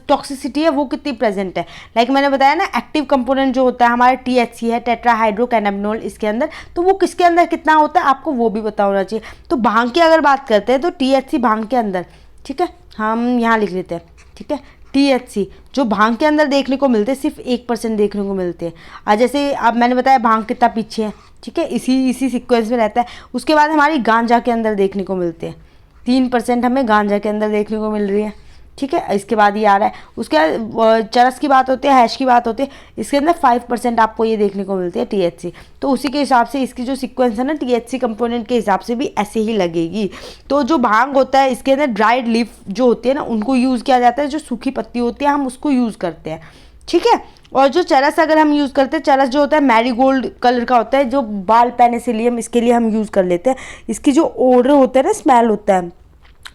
टॉक्सिसिटी है वो कितनी प्रेजेंट है। लाइक मैंने बताया ना, एक्टिव कंपोनेंट जो होता है हमारा THC है, टेट्राहाइड्रोकैनाबिनोल, इसके अंदर, तो वो किसके अंदर कितना होता है आपको वो भी पता होना चाहिए। तो भांग की अगर बात करते हैं तो THC भांग के अंदर, ठीक है, हम यहाँ लिख लेते हैं। ठीक है, THC जो भांग के अंदर देखने को मिलते हैं सिर्फ 1% देखने को मिलते हैं। और जैसे अब मैंने बताया भांग कितना पीछे है, ठीक है, इसी सीक्वेंस में रहता है। उसके बाद हमारी गांजा के अंदर देखने को मिलते हैं 3% हमें गांजा के अंदर देखने को मिल रही है। ठीक है, इसके बाद ये आ रहा है। उसके बाद चरस की बात होती है, हैश की बात होती है, इसके अंदर 5% आपको ये देखने को मिलती है THC। तो उसी के हिसाब से इसकी जो सीक्वेंस है ना THC कंपोनेंट के हिसाब से भी ऐसे ही लगेगी। तो जो भांग होता है इसके अंदर ड्राइड लीफ जो होती है ना उनको यूज़ किया जाता है, जो सूखी पत्ती होती है हम उसको यूज़ करते हैं। ठीक है, और जो चरस अगर हम यूज़ करते हैं, चरस जो होता है मैरीगोल्ड कलर का होता है, जो बाल पेनिसिलियम इसके लिए हम यूज़ कर लेते हैं। इसकी जो ओडर होता है ना, स्मेल होता है,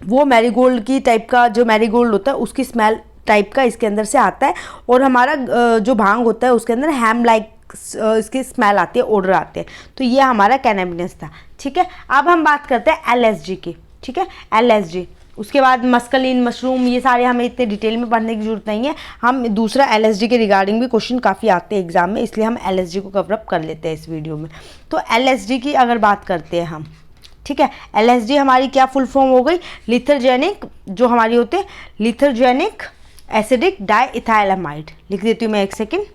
वो मैरीगोल्ड की टाइप का, जो मैरीगोल्ड होता है उसकी स्मेल टाइप का इसके अंदर से आता है। और हमारा जो भांग होता है उसके अंदर हैम लाइक इसकी स्मेल आती है, ओडर आते हैं। तो ये हमारा कैनाबिडिस था। ठीक है, अब हम बात करते हैं LSD की। ठीक है, LSD, उसके बाद मस्कलिन, मशरूम, ये सारे हमें इतने डिटेल में पढ़ने की जरूरत नहीं है। हम दूसरा LSD के रिगार्डिंग भी क्वेश्चन काफ़ी आते हैं एग्जाम में, इसलिए हम LSD को कवर अप कर लेते हैं इस वीडियो में। तो LSD की अगर बात करते हैं हम, ठीक है, LSD हमारी क्या फुल फॉर्म हो गई, लिथरजेनिक, जो हमारी होते हैं लिथरजेनिक एसिडिक डाइइथाइलएमाइड। लिख देती हूँ मैं, एक सेकेंड।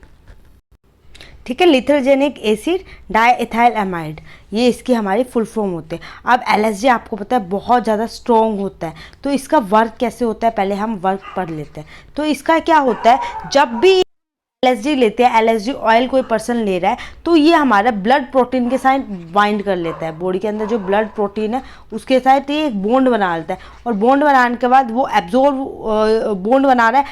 ठीक है, लिथरजेनिक एसिड डाइइथाइलएमाइड, ये इसकी हमारी फुल फॉर्म होते हैं। अब LSD आपको पता है बहुत ज़्यादा स्ट्रॉन्ग होता है, तो इसका वर्क कैसे होता है पहले हम वर्क पढ़ लेते हैं। तो इसका क्या होता है, जब भी LSD लेते हैं, LSD ऑयल कोई पर्सन ले रहा है, तो ये हमारा ब्लड प्रोटीन के साथ बाइंड कर लेता है। बॉडी के अंदर जो ब्लड प्रोटीन है उसके साथ ये एक बॉन्ड बना लेता है, और बॉन्ड बनाने के बाद वो एब्जॉर्व बॉन्ड बना रहा है।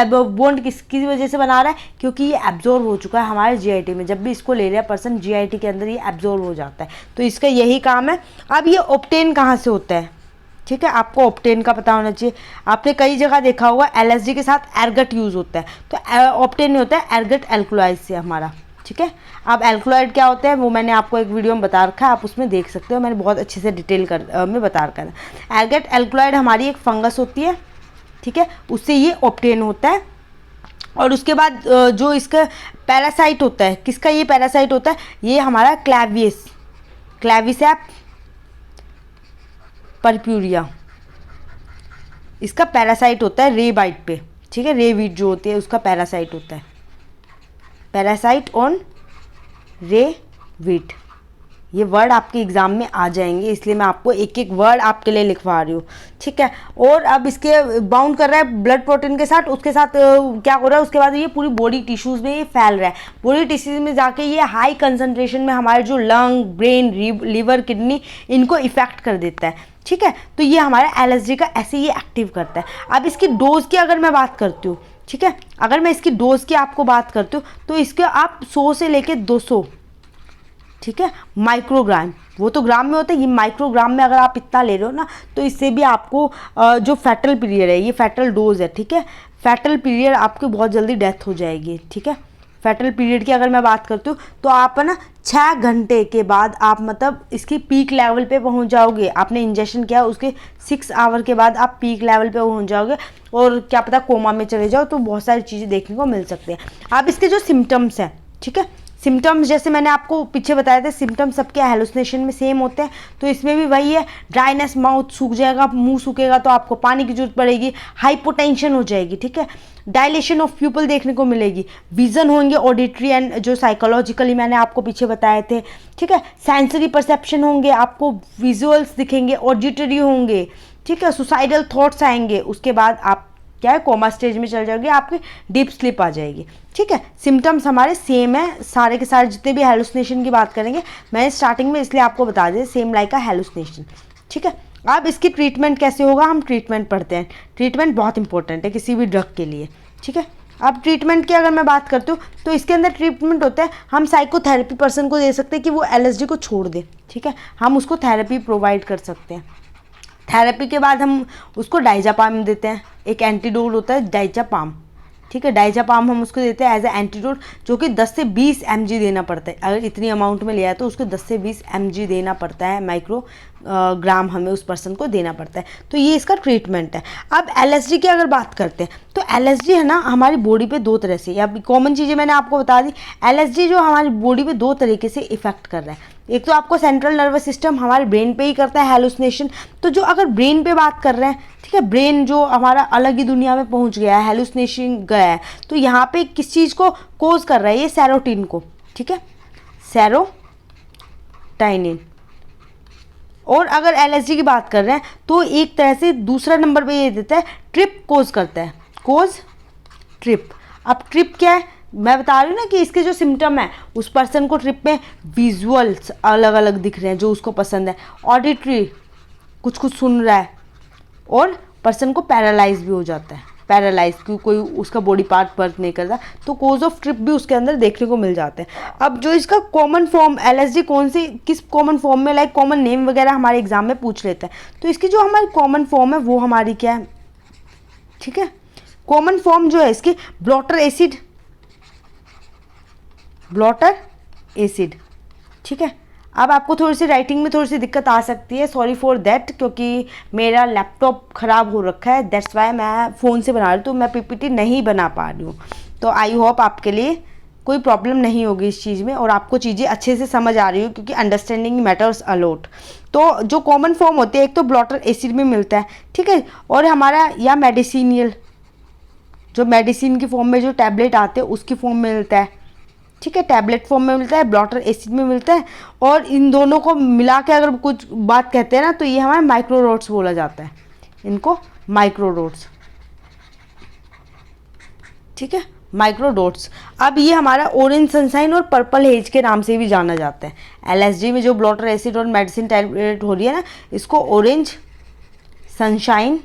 वो बॉन्ड किसकी वजह से बना रहा है? क्योंकि ये एब्जॉर्व हो चुका है हमारे GIT में। जब भी इसको ले रहा है पर्सन, GIT के अंदर ये एब्जॉर्व हो जाता है, तो इसका यही काम है। अब ये ऑब्टेन कहाँ से होता है? ठीक है, आपको ऑब्टेन का पता होना चाहिए। आपने कई जगह देखा होगा LSD के साथ एर्गट यूज़ होता है, तो ऑब्टेन होता है एर्गट एल्कलॉइड से हमारा। ठीक है, अब एल्कलॉइड क्या होता है वो मैंने आपको एक वीडियो में बता रखा है, आप उसमें देख सकते हो, मैंने बहुत अच्छे से डिटेल में बता रखा है। एर्गट एल्कलॉइड हमारी एक फंगस होती है, ठीक है, उससे ये ऑब्टेन होता है। और उसके बाद जो इसका पैरासाइट होता है, किसका ये पैरासाइट होता है? ये हमारा क्लैविसेप परप्यूरिया, इसका पैरासाइट होता है रेबाइट पे। ठीक है, रेवीट जो होती है उसका पैरासाइट होता है, पैरासाइट ऑन रेवीट। ये वर्ड आपके एग्जाम में आ जाएंगे, इसलिए मैं आपको एक एक वर्ड आपके लिए लिखवा रही हूँ। ठीक है, और अब इसके बाउंड कर रहा है ब्लड प्रोटीन के साथ, उसके साथ क्या हो रहा है, उसके बाद ये पूरी बॉडी टिश्यूज़ में ये फैल रहा है। बॉडी टिश्यूज़ में जाके ये हाई कंसंट्रेशन में हमारे जो लंग, ब्रेन, लीवर, किडनी, इनको इफेक्ट कर देता है। ठीक है, तो ये हमारा LSD का ऐसे ही एक्टिव करता है। अब इसकी डोज की अगर मैं बात करती हूँ, ठीक है, अगर मैं इसकी डोज की आपको बात करती हूँ, तो इसके आप 100 से लेके 200, ठीक है, माइक्रोग्राम, वो तो ग्राम में होता है, ये माइक्रोग्राम में अगर आप इतना ले रहे हो ना, तो इससे भी आपको जो फैटल पीरियड है, ये फैटल डोज है। ठीक है, फैटल पीरियड आपकी बहुत जल्दी डेथ हो जाएगी। ठीक है, फैटल पीरियड की अगर मैं बात करती हूँ, तो आप ना 6 घंटे के बाद आप मतलब इसकी पीक लेवल पे पहुँच जाओगे। आपने इंजेक्शन किया, उसके 6 आवर के बाद आप पीक लेवल पे पहुँच जाओगे, और क्या पता कोमा में चले जाओ, तो बहुत सारी चीज़ें देखने को मिल सकती हैं। अब इसके जो सिम्टम्स हैं, ठीक है, सिम्टम्स जैसे मैंने आपको पीछे बताया था, सिम्टम्स सबके हेलुसिनेशन में सेम होते हैं, तो इसमें भी वही है। ड्राइनेस, माउथ सूख जाएगा, मुंह सूखेगा, तो आपको पानी की जरूरत पड़ेगी। हाइपोटेंशन हो जाएगी। ठीक है, डायलेशन ऑफ प्यूपल देखने को मिलेगी। विजन होंगे, ऑडिटरी एंड जो साइकोलॉजिकली मैंने आपको पीछे बताए थे। ठीक है, सेंसरी परसेप्शन होंगे, आपको विजुअल्स दिखेंगे, ऑडिटरी होंगे। ठीक है, सुसाइडल थॉट्स आएंगे। उसके बाद आप क्या है, कोमा स्टेज में चल जाओगे, आपकी डीप स्लीप आ जाएगी। ठीक है, सिम्टम्स हमारे सेम है सारे के सारे। जितने भी हेलुसिनेशन की बात करेंगे, मैंने स्टार्टिंग में इसलिए आपको बता दिया, सेम लाइक अ हेलुसिनेशन। ठीक है, अब इसकी ट्रीटमेंट कैसे होगा, हम ट्रीटमेंट पढ़ते हैं। ट्रीटमेंट बहुत इंपॉर्टेंट है किसी भी ड्रग के लिए। ठीक है, अब ट्रीटमेंट की अगर मैं बात करती हूँ, तो इसके अंदर ट्रीटमेंट होता है, हम साइकोथेरेपी पर्सन को दे सकते हैं कि वो LSD को छोड़ दे। ठीक है, हम उसको थेरेपी प्रोवाइड कर सकते हैं। थेरेपी के बाद हम उसको डाइजापाम देते हैं, एक एंटीडोट होता है डाइजापाम। ठीक है, डाइजापाम हम उसको देते हैं एज ए एंटीडोट, जो कि 10 से 20 mg देना पड़ता है। अगर इतनी अमाउंट में लिया है तो उसको 10 से 20 mg देना पड़ता है, ग्राम हमें उस पर्सन को देना पड़ता है। तो ये इसका ट्रीटमेंट है। अब LSD की अगर बात करते हैं, तो LSD है ना हमारी बॉडी पे 2 तरह से, या कॉमन चीज़ें मैंने आपको बता दी। LSD जो हमारी बॉडी पे 2 तरीके से इफेक्ट कर रहा है। एक तो आपको सेंट्रल नर्वस सिस्टम, हमारे ब्रेन पे ही करता है हेलुसिनेशन। तो जो अगर ब्रेन पे बात कर रहे हैं, ठीक है, ब्रेन जो हमारा अलग ही दुनिया में पहुंच गया है, हेलुसिनेशन गया है, तो यहाँ पे किस चीज़ को कोज कर रहा है, ये सेरोटिन को। ठीक है, सेरोटाइनिन। और अगर LSD की बात कर रहे हैं, तो एक तरह से दूसरा नंबर पे ये देता है, ट्रिप कोज करता है, कोज ट्रिप। अब ट्रिप क्या है, मैं बता रही हूँ ना कि इसके जो सिम्टम है, उस पर्सन को ट्रिप में विजुअल्स अलग अलग दिख रहे हैं जो उसको पसंद है, ऑडिटरी कुछ कुछ सुन रहा है, और पर्सन को पैरालाइज भी हो जाता है। पैरालाइज क्योंकि कोई उसका बॉडी पार्ट वर्क नहीं करता, तो कोज ऑफ ट्रिप भी उसके अंदर देखने को मिल जाते हैं। अब जो इसका कॉमन फॉर्म LSD कौन सी किस कॉमन फॉर्म में, लाइक कॉमन नेम वगैरह हमारे एग्जाम में पूछ लेते हैं, तो इसकी जो हमारी कॉमन फॉर्म है वो हमारी क्या है, ठीक है, कॉमन फॉर्म जो है इसकी ब्लॉटर एसिड, ब्लॉटर एसिड। ठीक है, अब आपको थोड़ी सी राइटिंग में थोड़ी सी दिक्कत आ सकती है, सॉरी फॉर दैट, क्योंकि मेरा लैपटॉप ख़राब हो रखा है, दैट्स वाई मैं फ़ोन से बना रही हूँ, तो मैं PPT नहीं बना पा रही हूँ। तो आई होप आपके लिए कोई प्रॉब्लम नहीं होगी इस चीज़ में, और आपको चीज़ें अच्छे से समझ आ रही हो, क्योंकि अंडरस्टैंडिंग मैटर्स अलॉट। तो जो कॉमन फॉर्म होते हैं, एक तो ब्लॉटर एसिड में मिलता है, ठीक है, और हमारा या मेडिसिनियल, जो मेडिसिन की फॉर्म में जो टैबलेट आते हैं उसकी फॉर्म में मिलता है। ठीक है, टैबलेट फॉर्म में मिलता है, ब्लॉटर एसिड में मिलता है, और इन दोनों को मिला के अगर कुछ बात कहते हैं ना, तो ये हमारे माइक्रोरोड्स बोला जाता है, इनको माइक्रोरोड्स। ठीक है, माइक्रोडोट्स। अब ये हमारा ऑरेंज सनशाइन और पर्पल हेज के नाम से भी जाना जाता है। एलएसडी में जो ब्लॉटर एसिड और मेडिसिन टैबलेट हो रही है ना, इसको ऑरेंज सनशाइन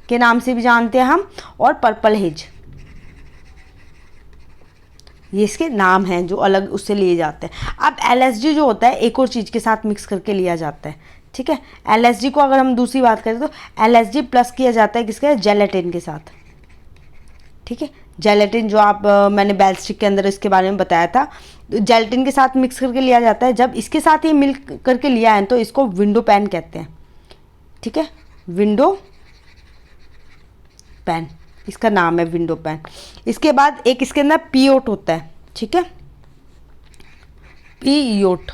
के नाम से भी जानते हैं हम, और पर्पल हेज, ये इसके नाम हैं जो अलग उससे लिए जाते हैं। अब एलएसडी जो होता है एक और चीज़ के साथ मिक्स करके लिया जाता है, ठीक है। एलएसडी को अगर हम दूसरी बात करें तो एलएसडी प्लस किया जाता है किसके, जेलेटिन के साथ, ठीक है। जेलेटिन जो आप मैंने बैलस्टिक के अंदर इसके बारे में बताया था, तो जेलेटिन के साथ मिक्स करके लिया जाता है। जब इसके साथ ये मिल करके लिया है तो इसको विंडो पैन कहते हैं, ठीक है, विंडो पैन इसका नाम है, विंडो पैन। इसके बाद एक इसके अंदर पीओट होता है, ठीक है, पीओट।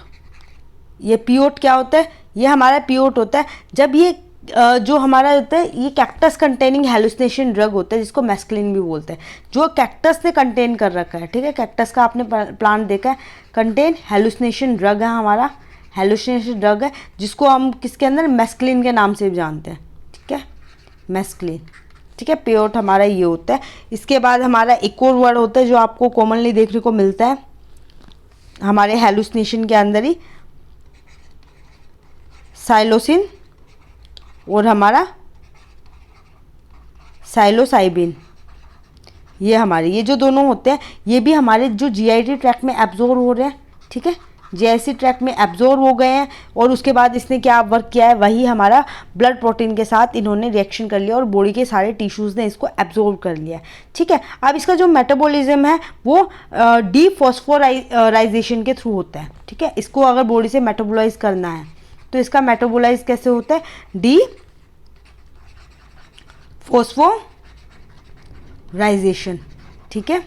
ये पीओट क्या होता है, ये हमारा पीओट होता है जब ये जो हमारा होता है, ये कैक्टस कंटेनिंग हेलुसिनेशन ड्रग होता है जिसको मैस्कलिन भी बोलते हैं, जो कैक्टस ने कंटेन कर रखा है, ठीक है। कैक्टस का आपने प्लांट देखा है, कंटेन हेलुसिनेशन ड्रग है हमारा, हेलुसिनेशन ड्रग है जिसको हम किसके अंदर, मैस्कलिन के नाम से भी जानते हैं, ठीक है, मैस्कलिन, ठीक है। पेयोट हमारा ये होता है। इसके बाद हमारा एक और वर्ड होता है जो आपको कॉमनली देखने को मिलता है हमारे हेलुसिनेशन के अंदर ही, साइलोसिन और हमारा साइलोसाइबिन। ये हमारे ये जो दोनों होते हैं ये भी हमारे जो जीआईटी ट्रैक्ट में एब्जॉर्ब हो रहे हैं, ठीक है, जीआईटी ट्रैक्ट में एब्जॉर्ब हो गए हैं। और उसके बाद इसने क्या वर्क किया है, वही हमारा ब्लड प्रोटीन के साथ इन्होंने रिएक्शन कर लिया और बॉडी के सारे टिश्यूज़ ने इसको एब्जॉर्ब कर लिया है, ठीक है। अब इसका जो मेटाबॉलिज्म है वो डीफॉस्फोराइजेशन के थ्रू होता है, ठीक है। इसको अगर बॉडी से मेटाबोलाइज करना है तो इसका मेटाबोलाइज कैसे होता है, डीफॉस्फोराइजेशन, ठीक है।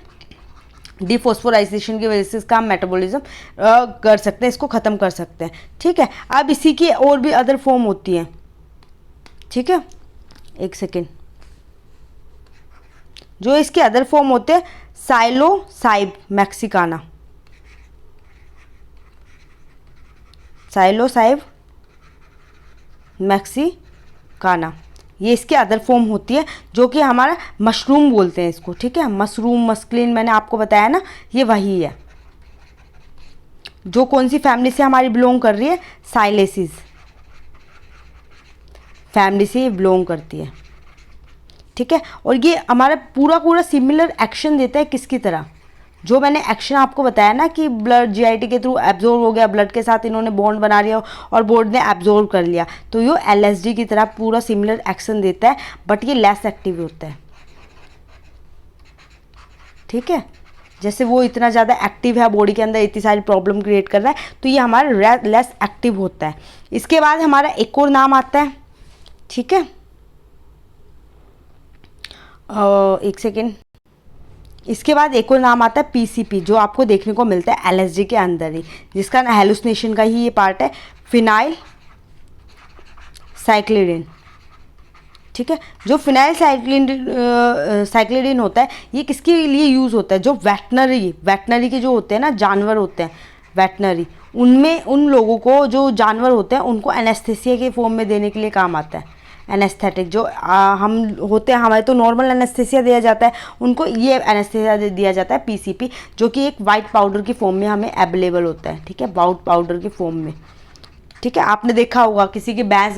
डीफॉस्फोराइजेशन की वजह से इसका हम मेटाबॉलिज्म कर सकते हैं, इसको ख़त्म कर सकते हैं, ठीक है। अब इसी की और भी अदर फॉर्म होती हैं, ठीक है, एक सेकेंड। जो इसके अदर फॉर्म होते हैं, साइलोसाइब मैक्सिकाना, साइलोसाइब मैक्सिकाना, ये इसके अदर फॉर्म होती है जो कि हमारा मशरूम बोलते हैं इसको, ठीक है। मशरूम, मस्कलिन मैंने आपको बताया ना, ये वही है। जो कौन सी फैमिली से हमारी बिलोंग कर रही है, साइलेसिस फैमिली से ये बिलोंग करती है, ठीक है। और ये हमारा पूरा सिमिलर एक्शन देता है किसकी तरह, जो मैंने एक्शन आपको बताया ना कि ब्लड जीआईटी के थ्रू एब्जॉर्ब हो गया, ब्लड के साथ इन्होंने बॉन्ड बना लिया और बॉन्ड ने एब्जॉर्ब कर लिया, तो ये एलएसडी की तरह पूरा सिमिलर एक्शन देता है, बट ये लेस एक्टिव होता है, ठीक है। जैसे वो इतना ज़्यादा एक्टिव है, बॉडी के अंदर इतनी सारी प्रॉब्लम क्रिएट कर रहा है, तो ये हमारा लेस एक्टिव होता है। इसके बाद हमारा एक और नाम आता है, ठीक है, एक सेकेंड। इसके बाद एक और नाम आता है पीसीपी, जो आपको देखने को मिलता है एलएसडी के अंदर ही, जिसका हेलुसिनेशन का ही ये पार्ट है, फिनाइल साइक्लिडिन, ठीक है। जो फिनाइल साइक्लिडिन होता है ये किसके लिए यूज़ होता है, जो वेटनरी के जो होते हैं ना जानवर होते हैं वेटनरी, उनमें उन लोगों को जो जानवर होते हैं उनको एनेस्थेसिया के फॉर्म में देने के लिए काम आता है। एनेस्थेटिक जो हम होते हैं, हमारे तो नॉर्मल एनेस्थेसिया दिया जाता है, उनको ये एनेस्थेसिया दिया जाता है पीसीपी, जो कि एक वाइट पाउडर की फॉर्म में हमें अवेलेबल होता है, ठीक है, वाइट पाउडर की फॉर्म में, ठीक है। आपने देखा होगा किसी की भैंस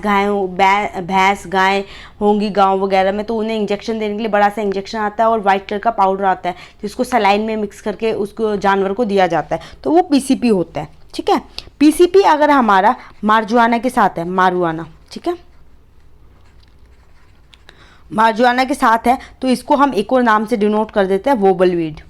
गाय होंगी गांव वगैरह में, तो उन्हें इंजेक्शन देने के लिए बड़ा सा इंजेक्शन आता है और वाइट कलर का पाउडर आता है जिसको सलाइन में मिक्स करके उसको जानवर को दिया जाता है, तो वो पीसीपी होता है, ठीक है। पीसीपी अगर हमारा मार्जुआना के साथ है, मारुआना, ठीक है, मार्जुआना के साथ है, तो इसको हम एक और नाम से डिनोट कर देते हैं, वोबलवीड,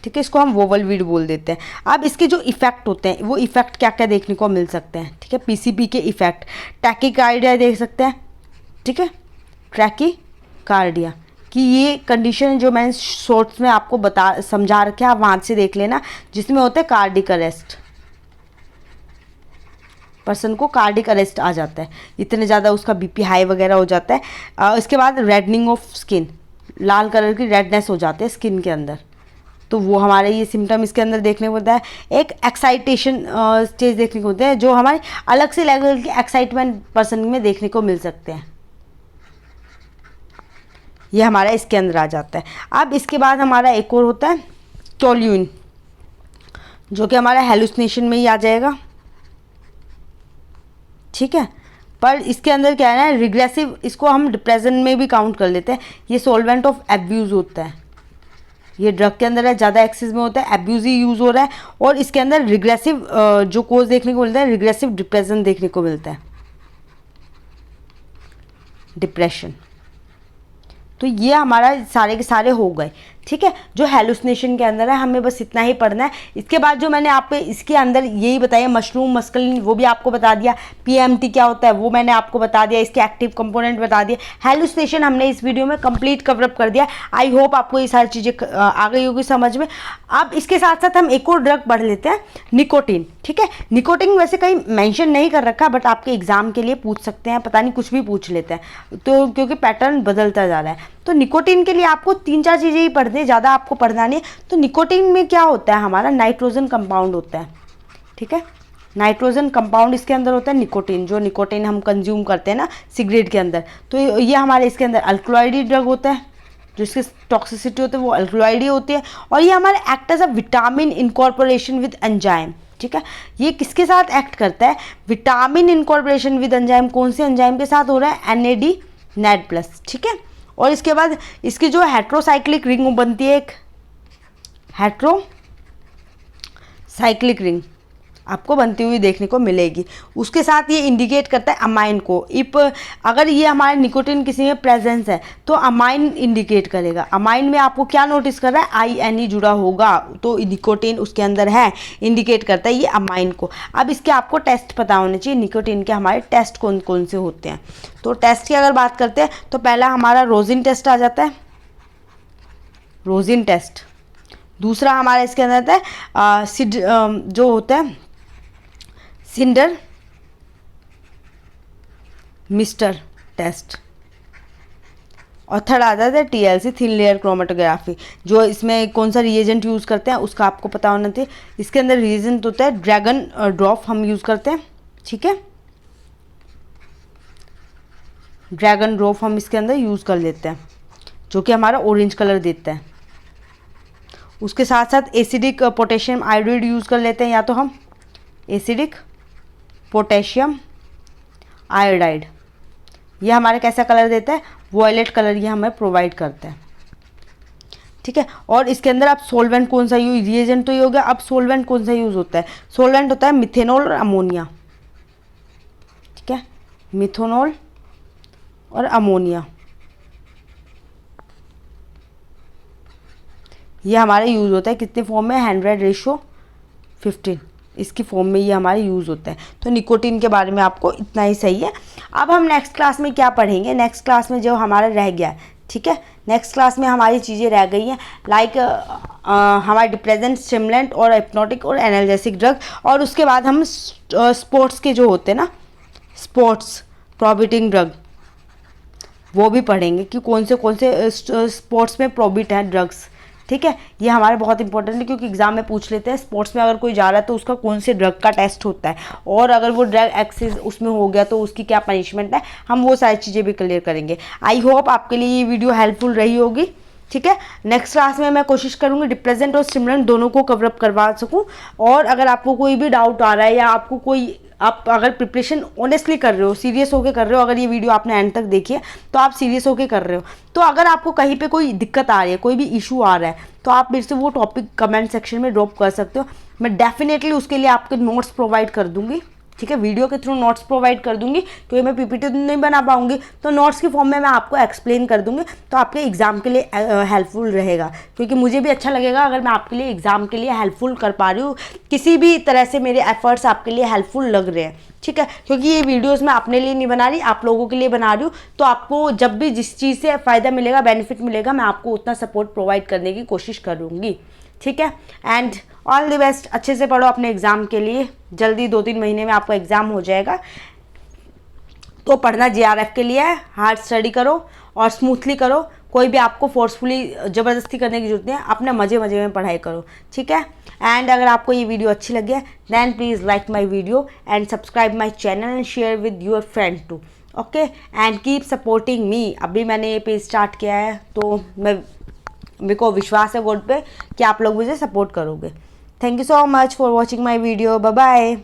ठीक है, इसको हम वोबलवीड बोल देते हैं। अब इसके जो इफेक्ट होते हैं वो इफेक्ट क्या क्या देखने को मिल सकते हैं, ठीक है। पीसीपी के इफेक्ट, टैकीकार्डिया देख सकते हैं, ठीक है, टैकीकार्डिया कि ये कंडीशन जो मैंने शॉर्ट्स में आपको समझा रखे आप वहाँ से देख लेना, जिसमें होता है कार्डिक अरेस्ट, पर्सन को कार्डिक अरेस्ट आ जाता है, इतने ज़्यादा उसका बीपी हाई वगैरह हो जाता है। इसके बाद reddening of skin, Lal colour की रेडनेस हो जाती है स्किन के अंदर, तो वो हमारे ये सिम्टम इसके अंदर देखने को होता है। एक एक्साइटेशन स्टेज देखने को होता है, जो हमारे अलग से लेवल के एक्साइटमेंट पर्सन में देखने को मिल सकते हैं, ये हमारा इसके अंदर आ जाता है। अब इसके बाद हमारा एक और होता है टोल्यूइन, जो कि हमारा हेलुसिनेशन में ही आ जाएगा, ठीक है। पर इसके अंदर क्या है ना, रिग्रेसिव, इसको हम डिप्रेशन में भी काउंट कर लेते हैं। ये सॉल्वेंट ऑफ एब्यूज़ होता है, ये ड्रग के अंदर है, ज़्यादा एक्सेस में होता है, एब्यूज़ ही यूज़ हो रहा है, और इसके अंदर रिग्रेसिव जो कोज देखने को मिलता है, रिग्रेसिव डिप्रेशन देखने को मिलता है, डिप्रेशन। तो ये हमारा सारे के सारे हो गए, ठीक है, जो हेलुसिनेशन के अंदर है। हमें बस इतना ही पढ़ना है। इसके बाद जो मैंने आप पे इसके अंदर यही बताया, मशरूम मस्कलिन, वो भी आपको बता दिया। पीएमटी क्या होता है वो मैंने आपको बता दिया, इसके एक्टिव कंपोनेंट बता दिए। हेलुसिनेशन हमने इस वीडियो में कंप्लीट कवरअप कर दिया। आई होप आपको ये सारी चीज़ें आ गई होगी समझ में। अब इसके साथ साथ हम एक और ड्रग पढ़ लेते हैं, निकोटीन, ठीक है। निकोटीन वैसे कहीं मेंशन नहीं कर रखा, बट आपके एग्जाम के लिए पूछ सकते हैं, पता नहीं कुछ भी पूछ लेते हैं, तो क्योंकि पैटर्न बदलता जा रहा है। तो निकोटीन के लिए आपको 3-4 चीज़ें ही पढ़नी है, ज़्यादा आपको पढ़ना नहीं है। तो निकोटीन में क्या होता है, हमारा नाइट्रोजन कंपाउंड होता है, ठीक है। नाइट्रोजन कंपाउंड इसके अंदर होता है निकोटीन, जो निकोटीन हम कंज्यूम करते हैं ना सिगरेट के अंदर। तो ये हमारे इसके अंदर अल्कलॉइड ड्रग होता है, जो इसकी टॉक्सिसिटी होती है वो अल्कलॉइड ही होती है। और ये हमारे act as a vitamin incorporation with enzyme, ठीक है। ये किसके साथ एक्ट करता है, विटामिन इनकॉर्पोरेशन विद एंजाइम। कौन से एंजाइम के साथ हो रहा है, NAD NAD+, ठीक है। और इसके बाद इसकी जो हेट्रोसाइक्लिक रिंग बनती है, एक हेट्रोसाइक्लिक रिंग आपको बनती हुई देखने को मिलेगी। उसके साथ ये इंडिकेट करता है अमाइन को। इफ अगर ये हमारे निकोटीन किसी में प्रेजेंस है तो अमाइन इंडिकेट करेगा। अमाइन में आपको क्या नोटिस कर रहा है, INE जुड़ा होगा, तो निकोटीन उसके अंदर है, इंडिकेट करता है ये अमाइन को। अब इसके आपको टेस्ट पता होने चाहिए, निकोटीन के हमारे टेस्ट कौन कौन से होते हैं। तो टेस्ट की अगर बात करते हैं तो पहला हमारा रोजिन टेस्ट आ जाता है, रोजिन टेस्ट। दूसरा हमारा इसके अंदर आता है जो होता है सिंडर मिस्टर टेस्ट। और थर्ड आ जाता है TLC, थिन लेयर क्रोमेटोग्राफी। जो इसमें कौन सा रिएजेंट यूज़ करते हैं उसका आपको पता होना चाहिए। इसके अंदर रिएजेंट होता है ड्रैगन ड्रॉप हम यूज़ करते हैं, ठीक है। ड्रैगन ड्रॉप हम इसके अंदर यूज़ कर लेते हैं, जो कि हमारा ऑरेंज कलर देता है। उसके साथ साथ एसिडिक पोटेशियम आयोडाइड यूज़ कर लेते हैं, या तो हम एसिडिक पोटेशियम आयोडाइड, ये हमारे कैसा कलर देता है, वॉयलेट कलर ये हमें प्रोवाइड करता है, ठीक है। और इसके अंदर अब सॉल्वेंट कौन सा यूज, रिएजेंट तो ये हो गया, अब सॉल्वेंट कौन सा यूज़ होता है, सॉल्वेंट होता है मिथेनॉल और अमोनिया, ठीक है, मिथेनॉल और अमोनिया, ये हमारे यूज़ होता है कितने फॉर्म में, 100:15, इसकी फॉर्म में ये हमारे यूज़ होता है। तो निकोटीन के बारे में आपको इतना ही सही है। अब हम नेक्स्ट क्लास में क्या पढ़ेंगे, नेक्स्ट क्लास में जो हमारा रह गया, ठीक है, नेक्स्ट क्लास में हमारी चीज़ें रह गई हैं, लाइक हमारे डिप्रेसेंट, स्टिमुलेंट और हिप्नोटिक और एनाल्जेसिक ड्रग। और उसके बाद हम स्पोर्ट्स के जो होते हैं ना, स्पोर्ट्स प्रोहिबिटिंग ड्रग, वो भी पढ़ेंगे कि कौन से स्पोर्ट्स में प्रोहिबिट हैं ड्रग्स, ठीक है। ये हमारे बहुत इंपॉर्टेंट है, क्योंकि एग्जाम में पूछ लेते हैं स्पोर्ट्स में अगर कोई जा रहा है तो उसका कौन से ड्रग का टेस्ट होता है, और अगर वो ड्रग एक्सेस उसमें हो गया तो उसकी क्या पनिशमेंट है, हम वो सारी चीज़ें भी क्लियर करेंगे। आई होप आपके लिए ये वीडियो हेल्पफुल रही होगी, ठीक है। नेक्स्ट क्लास में मैं कोशिश करूँगी डिप्रेसेंट और स्टिमुलेंट दोनों को कवरअप करवा सकूँ। और अगर आपको कोई भी डाउट आ रहा है, या आपको कोई, आप अगर प्रिपरेशन ऑनेस्टली कर रहे हो, सीरियस होके कर रहे हो, अगर ये वीडियो आपने एंड तक देखी है तो आप सीरियस होके कर रहे हो, तो अगर आपको कहीं पे कोई दिक्कत आ रही है, कोई भी इशू आ रहा है, तो आप मेरे से वो टॉपिक कमेंट सेक्शन में ड्रॉप कर सकते हो। मैं डेफिनेटली उसके लिए आपके नोट्स प्रोवाइड कर दूंगी, ठीक है, वीडियो के थ्रू नोट्स प्रोवाइड कर दूंगी, क्योंकि मैं PPT नहीं बना पाऊंगी, तो नोट्स की फॉर्म में मैं आपको एक्सप्लेन कर दूंगी, तो आपके एग्जाम के लिए हेल्पफुल रहेगा। क्योंकि मुझे भी अच्छा लगेगा अगर मैं आपके लिए एग्जाम के लिए हेल्पफुल कर पा रही हूँ, किसी भी तरह से मेरे एफर्ट्स आपके लिए हेल्पफुल लग रहे हैं, ठीक है। क्योंकि ये वीडियोस मैं अपने लिए नहीं बना रही, आप लोगों के लिए बना रही हूँ, तो आपको जब भी जिस चीज़ से फ़ायदा मिलेगा, बेनिफिट मिलेगा, मैं आपको उतना सपोर्ट प्रोवाइड करने की कोशिश करूँगी, ठीक है। एंड ऑल द बेस्ट, अच्छे से पढ़ो अपने एग्ज़ाम के लिए, जल्दी 2-3 महीने में आपका एग्ज़ाम हो जाएगा। तो पढ़ना JRF के लिए है, हार्ड स्टडी करो और स्मूथली करो, कोई भी आपको फोर्सफुली ज़बरदस्ती करने की जरूरत नहीं है, अपने मज़े में पढ़ाई करो, ठीक है। एंड अगर आपको ये वीडियो अच्छी लगी है, then please like my video and subscribe my channel and share with your friend too. Okay, and keep supporting me. अभी मैंने ये पेज स्टार्ट किया है तो मेरे को विश्वास है गॉड पे कि आप लोग मुझे सपोर्ट करोगे। Thank you so much for watching my video. Bye bye.